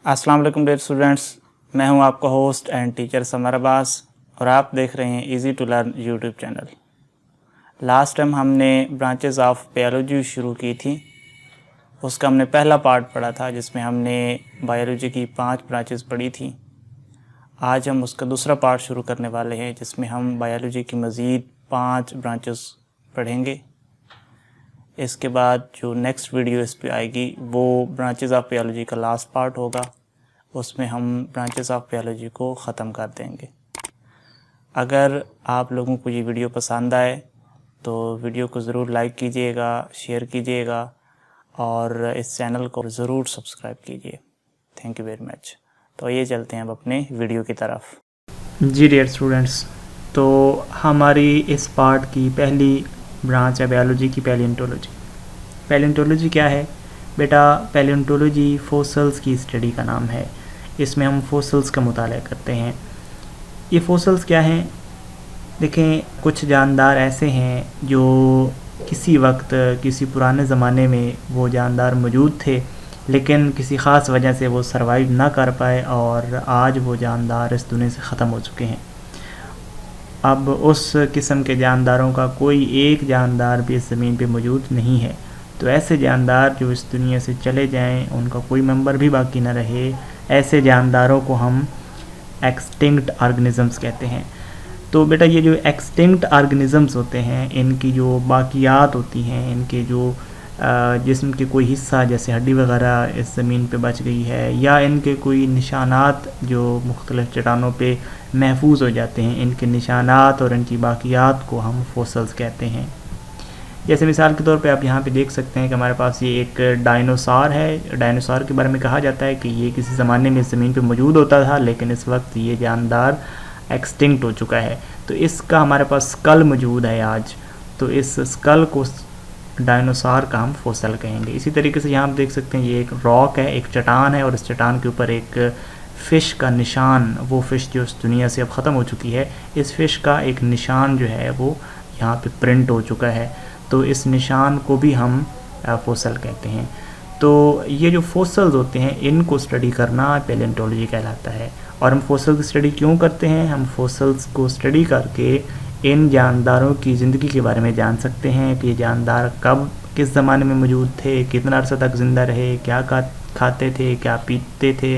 अस्सलाम वालेकुम dear students, मैं हूं आपका host and teacher Samar Abbas और आप देख रहे हैं easy to learn YouTube channel. Last time हमने ब्रांचेस ऑफ बायोलॉजी शुरू की थी। उसका हमने पहला पार्ट पढ़ा था जिसमें हमने बायोलॉजी की 5 ब्रांचेस पढ़ी थी। आज हम उसका दूसरा पार्ट शुरू करने वाले हैं जिसमें हम बायोलॉजी की मज़ीद 5 ब्रांचेस पढ़ेंगे। इसके बाद जो नेक्स्ट वीडियो इस पे आएगी वो ब्रांचेस ऑफ बायोलॉजी का लास्ट पार्ट होगा। उसमें हम ब्रांचेस ऑफ बायोलॉजी को ख़त्म कर देंगे। अगर आप लोगों को ये वीडियो पसंद आए तो वीडियो को ज़रूर लाइक कीजिएगा, शेयर कीजिएगा और इस चैनल को ज़रूर सब्सक्राइब कीजिए। Thank you very much. तो ये चलते हैं अब अपने वीडियो की तरफ। जी डियर स्टूडेंट्स, तो हमारी इस पार्ट की पहली ब्रांच है बायोलॉजी की पैलियोंटोलॉजी। पैलियोंटोलॉजी क्या है बेटा? पैलियोंटोलॉजी फॉसिल्स की स्टडी का नाम है। इसमें हम फॉसिल्स का मुताला करते हैं। ये फॉसिल्स क्या हैं? देखें, कुछ जानदार ऐसे हैं जो किसी वक्त किसी पुराने ज़माने में वो जानदार मौजूद थे लेकिन किसी ख़ास वजह से वो सरवाइव ना कर पाए और आज वो जानदार इस दुनिया से ख़त्म हो चुके हैं। अब उस किस्म के जानदारों का कोई एक जानदार भी इस ज़मीन पे मौजूद नहीं है। तो ऐसे जानदार जो इस दुनिया से चले जाएं, उनका कोई मेंबर भी बाकी ना रहे, ऐसे जानदारों को हम एक्सटिंक्ट ऑर्गेनिज़म्स कहते हैं। तो बेटा ये जो एक्सटिंक्ट ऑर्गेनिज़म्स होते हैं, इनकी जो बाकियात होती हैं, इनके जो जिस्म के कोई हिस्सा जैसे हड्डी वगैरह इस ज़मीन पे बच गई है या इनके कोई निशानात जो मुख्तलिफ़ चट्टानों पे महफूज हो जाते हैं, इनके निशानात और इनकी बाकियात को हम फॉसिल्स कहते हैं। जैसे मिसाल के तौर पे आप यहाँ पे देख सकते हैं कि हमारे पास ये एक डायनासोर है। डायनासोर के बारे में कहा जाता है कि ये किसी ज़माने में ज़मीन पे मौजूद होता था लेकिन इस वक्त ये जानदार एक्सटिंक्ट हो चुका है। तो इसका हमारे पास स्कल मौजूद है आज, तो इस स्कल को डायनासोर का हम फॉसिल कहेंगे। इसी तरीके से यहाँ आप देख सकते हैं ये एक रॉक है, एक चट्टान है और इस चट्टान के ऊपर एक फ़िश का निशान, वो फ़िश जो इस दुनिया से अब ख़त्म हो चुकी है, इस फ़िश का एक निशान जो है वो यहाँ पे प्रिंट हो चुका है। तो इस निशान को भी हम फॉसिल कहते हैं। तो ये जो फॉसिल्स होते हैं इनको स्टडी करना पैलियोंटोलॉजी कहलाता है। और हम फॉसिल की स्टडी क्यों करते हैं? हम फॉसिल्स को स्टडी करके इन जानदारों की ज़िंदगी के बारे में जान सकते हैं कि ये जानदार कब किस ज़माने में मौजूद थे, कितना अर्सा तक ज़िंदा रहे, क्या खाते थे, क्या पीते थे,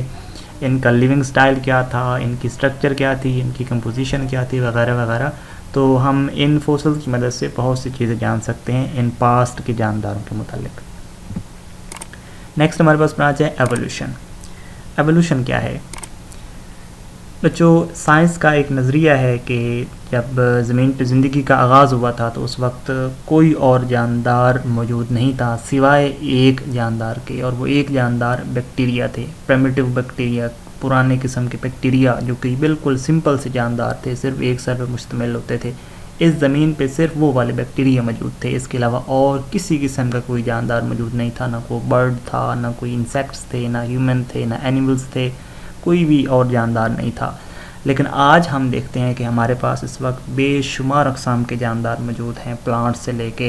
इनका लिविंग स्टाइल क्या था, इनकी स्ट्रक्चर क्या थी, इनकी कंपोजिशन क्या थी वगैरह वगैरह। तो हम इन फॉसिल्स की मदद से बहुत सी चीज़ें जान सकते हैं इन पास्ट के जानदारों के मुतालिक। नेक्स्ट हमारे पास ब्रांच है एवोल्यूशन। एवोल्यूशन क्या है बच्चों? साइंस का एक नज़रिया है कि जब ज़मीन पर ज़िंदगी का आगाज़ हुआ था तो उस वक्त कोई और जानदार मौजूद नहीं था सिवाय एक जानदार के, और वो एक जानदार बैक्टीरिया थे, प्रिमिटिव बैक्टीरिया, पुराने किस्म के बैक्टीरिया जो कि बिल्कुल सिंपल से जानदार थे, सिर्फ एक सेल पर मुश्तमिल होते थे। इस ज़मीन पे सिर्फ वो वाले बैक्टीरिया मौजूद थे, इसके अलावा और किसी किस्म का कोई जानदार मौजूद नहीं था। ना कोई बर्ड था, ना कोई इंसेक्ट्स थे, ना ह्यूमन थे, ना एनिमल्स थे, कोई भी और जानदार नहीं था। लेकिन आज हम देखते हैं कि हमारे पास इस वक्त बेशुमार अक़साम के जानदार मौजूद हैं, प्लांट्स से लेके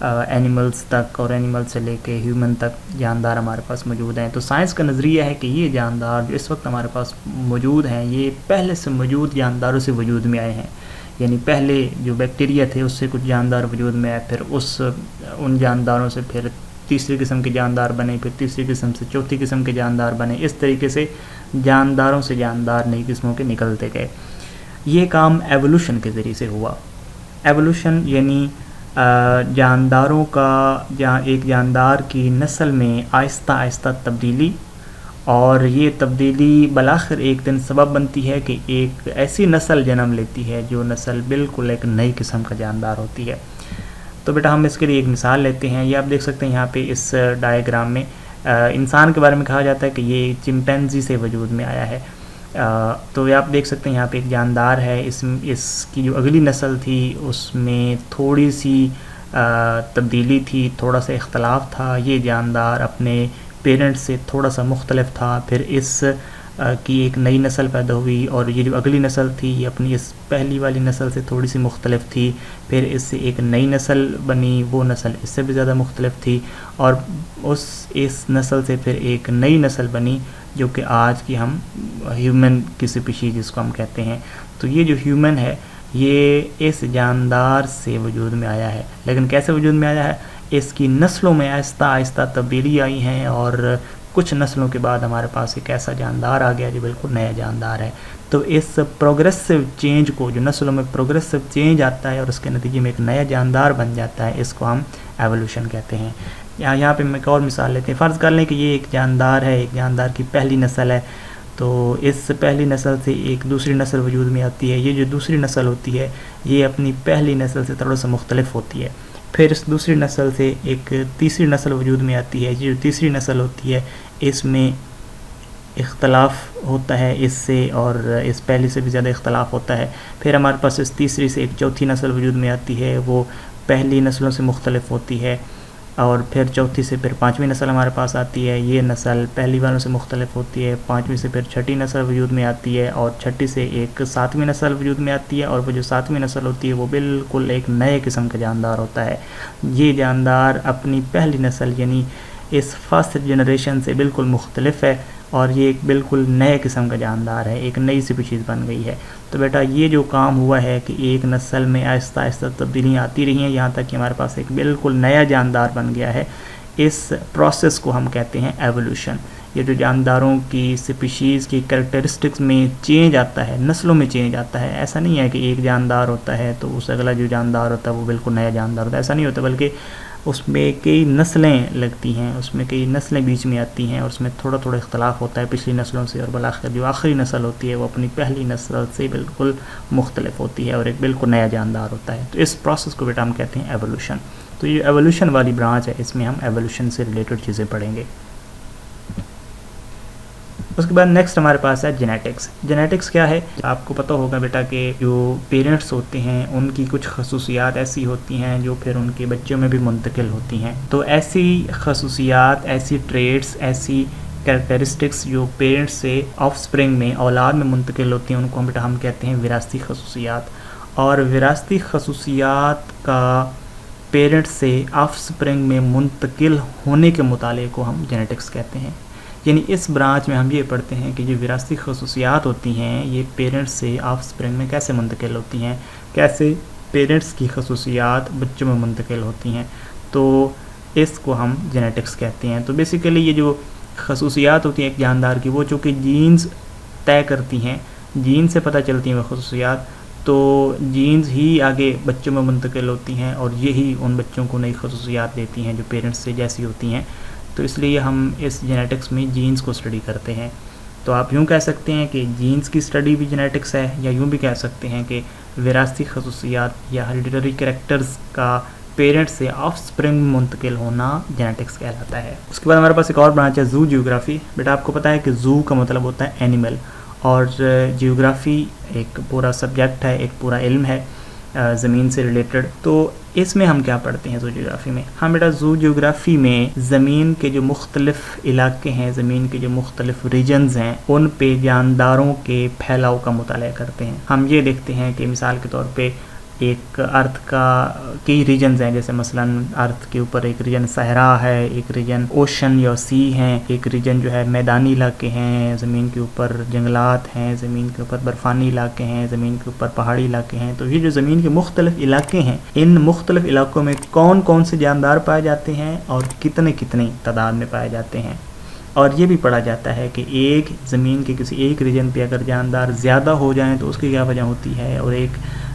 एनिमल्स तक और एनिमल से लेके ह्यूमन तक जानदार हमारे पास मौजूद हैं। तो साइंस का नज़रिया है कि ये जानदार जो इस वक्त हमारे पास मौजूद हैं ये पहले से मौजूद जानदारों से वजूद में आए हैं। यानी पहले जो बैक्टीरिया थे उससे कुछ जानदार वजूद में आए, फिर उन जानदारों से फिर तीसरी किस्म के जानदार बने, फिर तीसरी किस्म से चौथी किस्म के जानदार बने। इस तरीके से जानदारों से जानदार नई किस्मों के निकलते गए। ये काम एवोल्यूशन के ज़रिए से हुआ। एवोल्यूशन यानी जानदारों का जहाँ एक जानदार की नस्ल में आहिस्ता आहिस्ता तब्दीली, और ये तब्दीली बलाखिर एक दिन सबब बनती है कि एक ऐसी नस्ल जन्म लेती है जो नस्ल बिल्कुल एक नई किस्म का जानदार होती है। तो बेटा हम इसके लिए एक मिसाल लेते हैं। ये आप देख सकते हैं यहाँ पे इस डायग्राम में इंसान के बारे में कहा जाता है कि ये चिंपैंजी से वजूद में आया है। तो ये आप देख सकते हैं यहाँ पे एक जानदार है, इसकी जो अगली नस्ल थी उसमें थोड़ी सी तब्दीली थी, थोड़ा सा इख्तलाफ था। ये जानदार अपने पेरेंट्स से थोड़ा सा मुख्तलिफ था। फिर इस की एक नई नस्ल पैदा हुई, और ये जो अगली नस्ल थी ये अपनी इस पहली वाली नस्ल से थोड़ी सी मुख्तलिफ थी, फिर इससे एक नई नस्ल बनी, वो नस्ल इससे भी ज़्यादा मुख्तलिफ थी, और इस नस्ल से फिर एक नई नस्ल बनी जो कि आज की हम ह्यूमन की स्पीशीज़ जिसको हम कहते हैं। तो ये जो ह्यूमन है ये इस जानदार से वजूद में आया है, लेकिन कैसे वजूद में आया है, इसकी नस्लों में आहिस्ता आहिस्ता तब्दीली आई हैं, और कुछ नस्लों के बाद हमारे पास एक ऐसा जानदार आ गया जो बिल्कुल नया जानदार है। तो इस प्रोग्रेसिव चेंज को, जो नस्लों में प्रोग्रेसिव चेंज आता है और उसके नतीजे में एक नया जानदार बन जाता है, इसको हम एवोल्यूशन कहते हैं। यहाँ पे हम एक और मिसाल लेते हैं। फ़र्ज़ कर लें कि ये एक जानदार है, एक जानदार की पहली नस्ल है, तो इस पहली नस्ल से एक दूसरी नस्ल वजूद में आती है। ये जो दूसरी नस्ल होती है ये अपनी पहली नस्ल से थोड़ा सा मुख्तलिफ होती है। फिर इस दूसरी नस्ल से एक तीसरी नस्ल वजूद में आती है। ये जो तीसरी नस्ल होती है इसमें इख्तलाफ होता है इससे, और इस पहली से भी ज़्यादा इख्तलाफ होता है। फिर हमारे पास इस तीसरी से एक चौथी नस्ल वजूद में आती है, वो पहली नस्लों से मुख्तलिफ होती है, और फिर चौथी से फिर पाँचवीं नस्ल हमारे पास आती है। ये नस्ल पहली वालों से मुख्तलिफ होती है। पाँचवीं से फिर छठी नस्ल वजूद में आती है, और छठी से एक सातवीं नस्ल वजूद में आती है, और वो जो सातवीं नस्ल होती है वो बिल्कुल एक नए किस्म का जानदार होता है। ये जानदार अपनी पहली नस्ल यानी इस फर्स्ट जनरेशन से बिल्कुल मुख्तलिफ है, और ये एक बिल्कुल नए किस्म का जानदार है, एक नई स्पीशीज़ बन गई है। तो बेटा ये जो काम हुआ है कि एक नस्ल में आहिस्ता आहिस्ता तब्दीलियाँ आती रही हैं, यहाँ तक कि हमारे पास एक बिल्कुल नया जानदार बन गया है। इस प्रोसेस को हम कहते हैं एवोल्यूशन। ये जो जानदारों की स्पीशीज़ की कैरेक्टरिस्टिक्स में चेंज आता है, नस्लों में चेंज आता है, ऐसा नहीं है कि एक जानदार होता है तो उस अगला जो जानदार होता है वो बिल्कुल नया जानदार होता है, ऐसा नहीं होता, बल्कि उसमें कई नस्लें लगती हैं, उसमें कई नस्लें बीच में आती हैं, और उसमें थोड़ा थोड़ा इख्तलाफ होता है पिछली नस्लों से, और बिलाखिर जो आखिरी नस्ल होती है वो अपनी पहली नस्ल से बिल्कुल मुख्तलिफ होती है और एक बिल्कुल नया जानदार होता है। तो इस प्रोसेस को बेटा हम कहते हैं एवोल्यूशन। तो ये एवोल्यूशन वाली ब्रांच है, इसमें हम एवोल्यूशन से रिलेटेड चीज़ें पढ़ेंगे। उसके बाद नेक्स्ट हमारे पास है जेनेटिक्स। जेनेटिक्स क्या है, आपको पता होगा बेटा कि जो पेरेंट्स होते हैं उनकी कुछ खसूसियात ऐसी होती हैं जो फिर उनके बच्चों में भी मुंतकिल होती हैं। तो ऐसी खसूसियात, ऐसी ट्रेड्स, ऐसी कैरेक्टरिस्टिक्स जो पेरेंट्स से ऑफस्प्रिंग में, औलाद में मुंतकिल होती हैं, उनको बेटा हम कहते हैं विरासती खसूसियात। और विरासती खसूसियात का पेरेंट्स से ऑफस्प्रिंग में मुंतकिल होने के मुताले को हम जेनेटिक्स कहते हैं। यानी इस ब्रांच में हम ये पढ़ते हैं कि जो विरासती खसूसियात होती हैं ये पेरेंट्स से ऑफस्प्रिंग में कैसे मुंतकिल होती हैं, कैसे पेरेंट्स की खसूसियात बच्चों में मुंतकिल होती हैं, तो इसको हम जेनेटिक्स कहते हैं। तो बेसिकली ये जो खसूसियात होती हैं एक जानदार की, वो चूँकि जीन्स तय करती हैं, जीन से पता चलती हैं वो खसूसियात, तो जीन्स ही आगे बच्चों में मुंतकिल होती हैं और यही उन बच्चों को नई खसूसियात देती हैं जो पेरेंट्स से जैसी होती हैं। तो इसलिए हम इस जेनेटिक्स में जीन्स को स्टडी करते हैं। तो आप यूँ कह सकते हैं कि जीन्स की स्टडी भी जेनेटिक्स है, या यूँ भी कह सकते हैं कि विरासती खसूसियात या हेरिडिटरी कैरेक्टर्स का पेरेंट्स से ऑफस्प्रिंग में मुंतकिल होना जेनेटिक्स कहलाता है। उसके बाद हमारे पास एक और ब्रांच है जू जियोग्राफी। बेटा आपको पता है कि जू का मतलब होता है एनिमल, और जियोग्राफी एक पूरा सब्जेक्ट है, एक पूरा इल्म है ज़मीन से रिलेटेड। तो इसमें हम क्या पढ़ते हैं जू जियोग्राफी में? हम बेटा जू जियोग्राफी में ज़मीन के जो मुख्तलिफ़ इलाके हैं, ज़मीन के जो मुख्तलिफ़ रीजन्स हैं, उन पे जानदारों के फैलाव का मुताला करते हैं। हम ये देखते हैं कि मिसाल के तौर पे एक अर्थ का कई रीजन्स हैं, जैसे मसलन अर्थ के ऊपर एक रीजन सहरा है, एक रीजन ओशन या सी हैं, एक रीजन जो है मैदानी इलाके हैं, ज़मीन के ऊपर जंगलात हैं, ज़मीन के ऊपर बर्फ़ानी इलाके हैं, ज़मीन के ऊपर पहाड़ी इलाके हैं। तो ये जो ज़मीन के मुख्तलिफ़ इलाके हैं, इन मुख्तलिफ़ इलाकों में कौन कौन से जानदार पाए जाते हैं और कितने कितनी तादाद में पाए जाते हैं। और ये भी पढ़ा जाता है कि एक ज़मीन के किसी एक रीजन पे अगर जानदार ज़्यादा हो जाएं तो उसकी क्या वजह होती है, और एक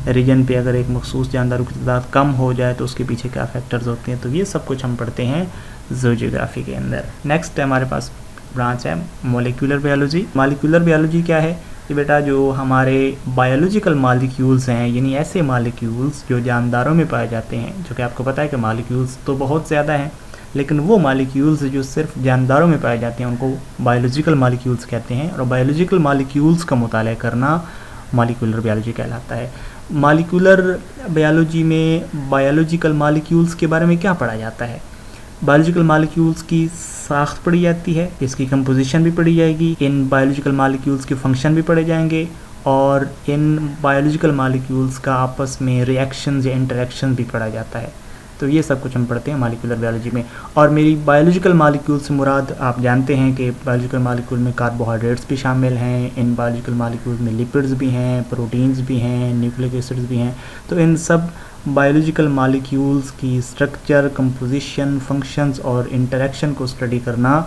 रीजन पे अगर एक मखसूस जानदारों की तादाद कम हो जाए तो उसके पीछे क्या फैक्टर्स होते हैं। तो ये सब कुछ हम पढ़ते हैं जू जियोग्राफी के अंदर। नेक्स्ट हमारे पास ब्रांच है मॉलिक्यूलर बायोलॉजी। मॉलिक्यूलर बायोलॉजी क्या है? ये बेटा जो हमारे बायोलॉजिकल मॉलिक्यूल्स हैं, यानी ऐसे मॉलिक्यूल्स जो जानदारों में पाए जाते हैं, जो कि आपको पता है कि मॉलिक्यूल्स तो बहुत ज़्यादा हैं, लेकिन वो मॉलिक्यूल्स जो सिर्फ जानदारों में पाए जाते हैं उनको बायोलॉजिकल मॉलिक्यूल्स कहते हैं। और बायोलॉजिकल मॉलिक्यूल्स का मुताला करना मॉलिक्यूलर बायोलॉजी कहलाता है। मॉलिक्यूलर बायोलॉजी में बायोलॉजिकल मॉलिक्यूल्स के बारे में क्या पढ़ा जाता है? बायोलॉजिकल मालिक्यूल्स की साख्त पढ़ी जाती है, इसकी कंपोजिशन भी पढ़ी जाएगी, इन बायोलॉजिकल मालिक्यूल्स के फंक्शन भी पढ़े जाएंगे और इन बायोलॉजिकल मालिक्यूल्स का आपस में रिएक्शंस या इंटरेक्शन भी पढ़ा जाता है। तो ये सब कुछ हम पढ़ते हैं मॉलिक्यूलर बायोलॉजी में। और मेरी बायोलॉजिकल मालिक्यूल से मुराद आप जानते हैं कि बायोलॉजिकल मालिक्यूल में कार्बोहाइड्रेट्स भी शामिल हैं, इन बायोलॉजिकल मालिक्यूल में लिपिड्स भी हैं, प्रोटीन्स भी हैं, न्यूक्लिक एसिड्स भी हैं। तो इन सब बायोलॉजिकल मालिक्यूल्स की स्ट्रक्चर, कंपोजिशन, फंक्शंस और इंटरेक्शन को स्टडी करना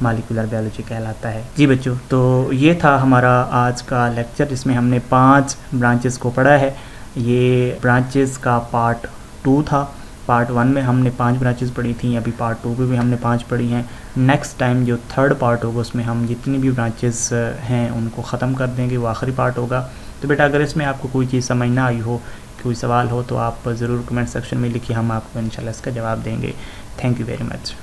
मॉलिक्यूलर बायोलॉजी कहलाता है। जी बच्चों, तो ये था हमारा आज का लेक्चर जिसमें हमने 5 ब्रांचेस को पढ़ा है। ये ब्रांचेस का पार्ट 2 था। पार्ट 1 में हमने 5 ब्रांचेस पढ़ी थी, अभी पार्ट 2 में भी हमने 5 पढ़ी हैं। नेक्स्ट टाइम जो 3rd पार्ट होगा उसमें हम जितनी भी ब्रांचेस हैं उनको ख़त्म कर देंगे, वो आखिरी पार्ट होगा। तो बेटा अगर इसमें आपको कोई चीज़ समझ ना आई हो, कोई सवाल हो तो आप ज़रूर कमेंट सेक्शन में लिखिए, हम आपको इंशाल्लाह इसका जवाब देंगे। Thank you very much.